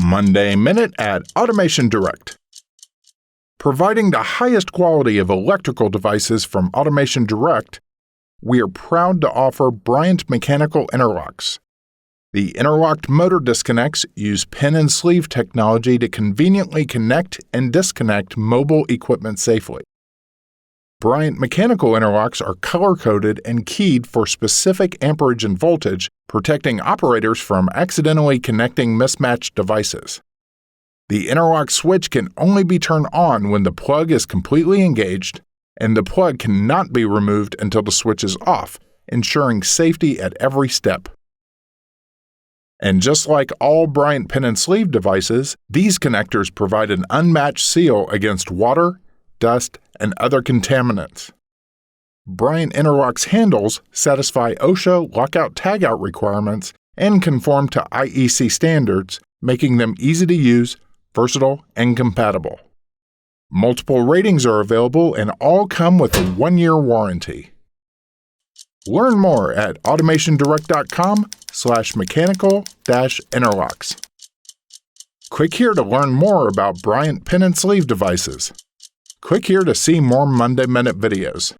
Monday Minute at Automation Direct. Providing the highest quality of electrical devices from Automation Direct, we are proud to offer Bryant mechanical interlocks. The interlocked motor disconnects use pin and sleeve technology to conveniently connect and disconnect mobile equipment safely. Bryant mechanical interlocks are color-coded and keyed for specific amperage and voltage, protecting operators from accidentally connecting mismatched devices. The interlock switch can only be turned on when the plug is completely engaged, and the plug cannot be removed until the switch is off, ensuring safety at every step. And just like all Bryant pin and sleeve devices, these connectors provide an unmatched seal against water, dust, and other contaminants. Bryant Interlocks handles satisfy OSHA lockout-tagout requirements and conform to IEC standards, making them easy to use, versatile, and compatible. Multiple ratings are available and all come with a 1-year warranty. Learn more at AutomationDirect.com/mechanical-interlocks. Click here to learn more about Bryant pin and sleeve devices. Click here to see more Monday Minute videos.